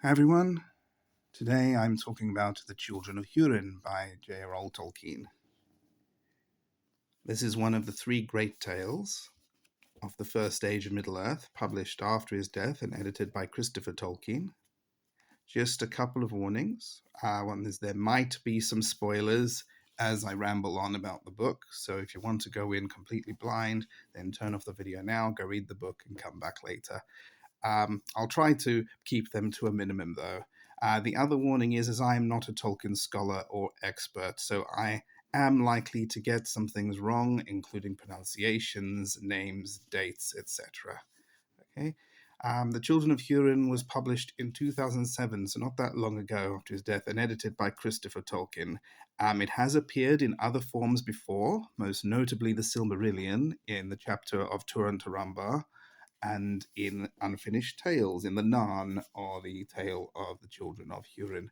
Hi everyone, today I'm talking about The Children of Hùrin by J.R.R Tolkien. This is one of the three great tales of the First Age of Middle-earth, published after his death and edited by Christopher Tolkien. Just a couple of warnings. One is there might be some spoilers as I ramble on about the book, so if you want to go in completely blind, then turn off the video now, go read the book and come back later. I'll try to keep them to a minimum, though. The other warning is I am not a Tolkien scholar or expert, so I am likely to get some things wrong, including pronunciations, names, dates, etc. Okay. The Children of Hùrin was published in 2007, so not that long ago after his death, and edited by Christopher Tolkien. It has appeared in other forms before, most notably the Silmarillion in the chapter of Turin Turambar, and in Unfinished Tales, in the Narn, or the Tale of the Children of Hùrin.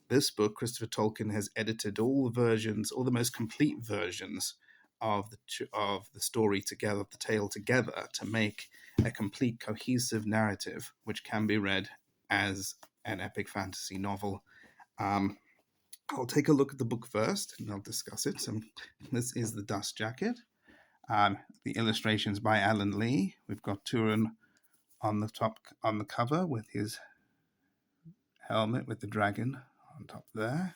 This book, Christopher Tolkien has edited all the versions, all the most complete versions of the story together, the tale together, to make a complete cohesive narrative, which can be read as an epic fantasy novel. I'll take a look at the book first, and I'll discuss it. So this is the dust jacket. The illustrations by Alan Lee. We've got Turin on the top, on the cover, with his helmet with the dragon on top there.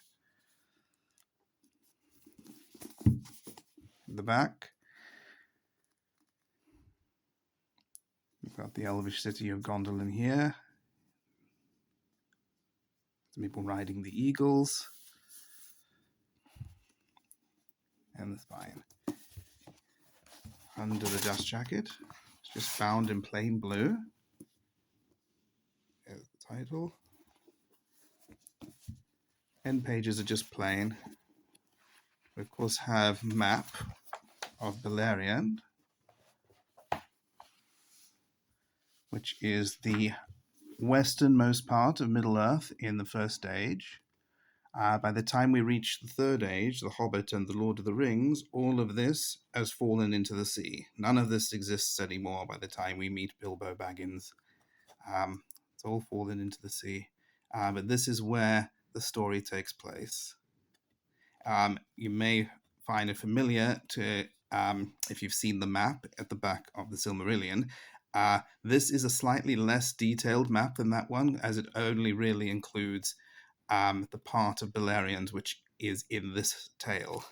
In the back, we've got the elvish city of Gondolin here. Some people riding the eagles. And the spine. Under the dust jacket, it's just bound in plain blue. There's the title. End pages are just plain. We, of course, have map of Beleriand, which is the westernmost part of Middle-earth in the First Age. By the time we reach the Third Age, The Hobbit and The Lord of the Rings, all of this has fallen into the sea. None of this exists anymore by the time we meet Bilbo Baggins. It's all fallen into the sea. But this is where the story takes place. You may find it familiar to if you've seen the map at the back of the Silmarillion. This is a slightly less detailed map than that one, as it only really includes the part of Beleriand which is in this tale.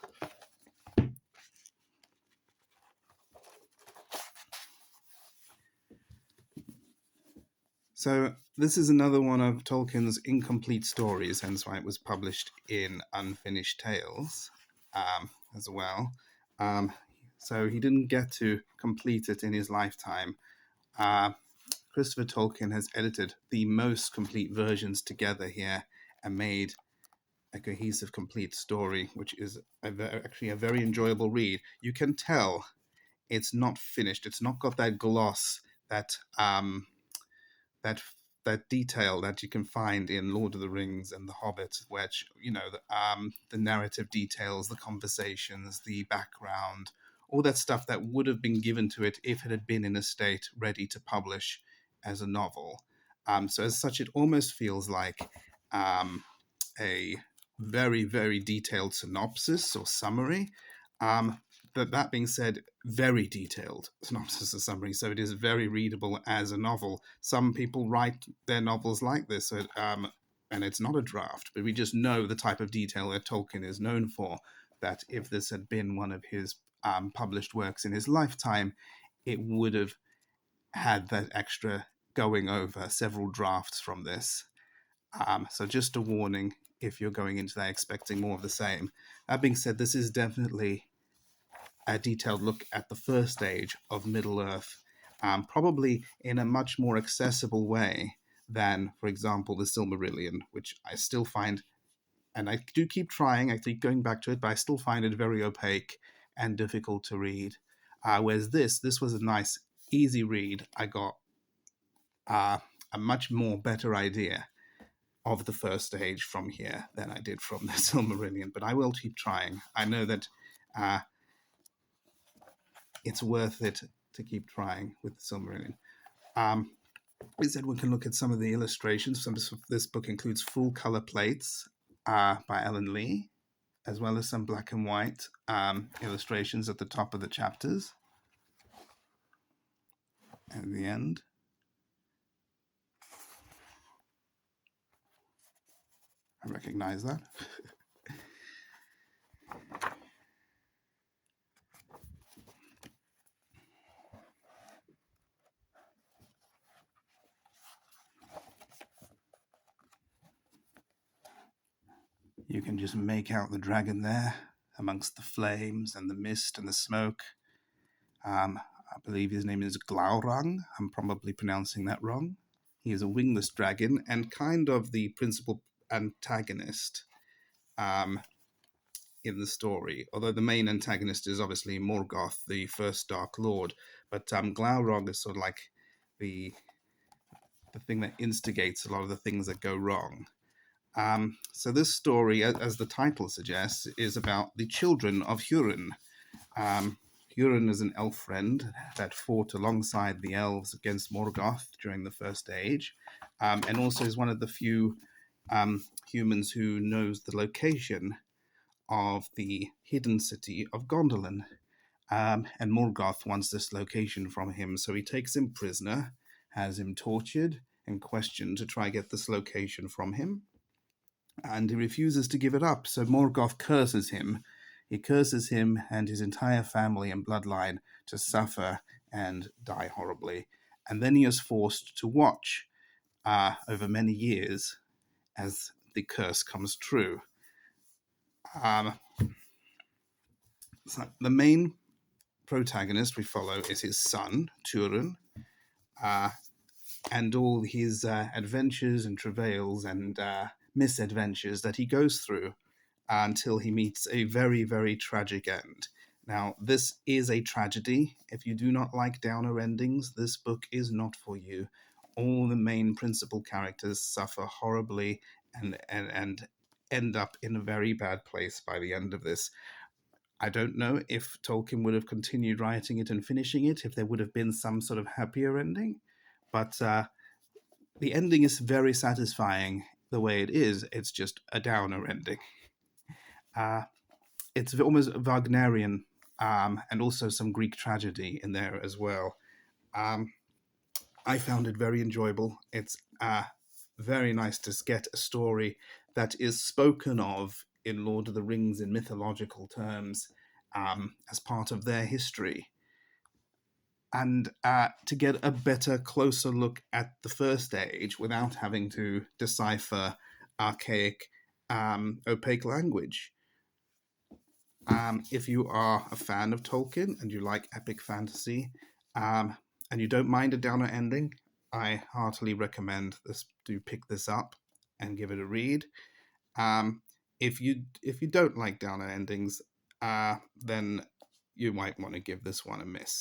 So this is another one of Tolkien's incomplete stories, hence why it was published in Unfinished Tales as well. So he didn't get to complete it in his lifetime. Christopher Tolkien has edited the most complete versions together here and made a cohesive, complete story, which is actually a very enjoyable read. You can tell it's not finished. It's not got that gloss, that detail that you can find in Lord of the Rings and The Hobbit, which, you know, the narrative details, the conversations, the background, all that stuff that would have been given to it if it had been in a state ready to publish as a novel. So as such, it almost feels like a very, very detailed synopsis or summary. But that being said, very detailed synopsis or summary, so it is very readable as a novel. Some people write their novels like this, and it's not a draft, but we just know the type of detail that Tolkien is known for, that if this had been one of his published works in his lifetime, it would have had that extra going over several drafts from this. So just a warning if you're going into that expecting more of the same. That being said, this is definitely a detailed look at the first age of Middle-earth, probably in a much more accessible way than, for example, the Silmarillion, which I still find, and I do keep trying, I keep going back to it, but I still find it very opaque and difficult to read. Whereas this was a nice, easy read. I got a much more better idea of the first age from here than I did from the Silmarillion, but I will keep trying. I know that it's worth it to keep trying with the Silmarillion. we said we can look at some of the illustrations. This book includes full color plates by Ellen Lee, as well as some black and white illustrations at the top of the chapters. At the end. I recognize that. You can just make out the dragon there amongst the flames and the mist and the smoke. I believe his name is Glaurung. I'm probably pronouncing that wrong. He is a wingless dragon and kind of the principal antagonist in the story. Although the main antagonist is obviously Morgoth, the first Dark Lord, but Glaurung is sort of like the thing that instigates a lot of the things that go wrong. So this story, as the title suggests, is about the Children of Hùrin. Hùrin is an elf friend that fought alongside the elves against Morgoth during the First Age, and also is one of the few humans who knows the location of the hidden city of Gondolin. And Morgoth wants this location from him, so he takes him prisoner, has him tortured and questioned to try get this location from him. And he refuses to give it up, so Morgoth curses him. He curses him and his entire family and bloodline to suffer and die horribly. And then he is forced to watch over many years as the curse comes true. So the main protagonist we follow is his son, Turin, and all his adventures and travails and misadventures that he goes through until he meets a very, very tragic end. Now, this is a tragedy. If you do not like downer endings, this book is not for you. All the main principal characters suffer horribly and end up in a very bad place by the end of this. I don't know if Tolkien would have continued writing it and finishing it if there would have been some sort of happier ending, but the ending is very satisfying the way it is. It's just a downer ending. It's almost Wagnerian, and also some Greek tragedy in there as well. I found it very enjoyable. It's very nice to get a story that is spoken of in Lord of the Rings in mythological terms as part of their history. And to get a better, closer look at the First Age without having to decipher archaic, opaque language. If you are a fan of Tolkien and you like epic fantasy, and you don't mind a downer ending, I heartily recommend this. Do pick this up and give it a read. If you don't like downer endings, then you might want to give this one a miss.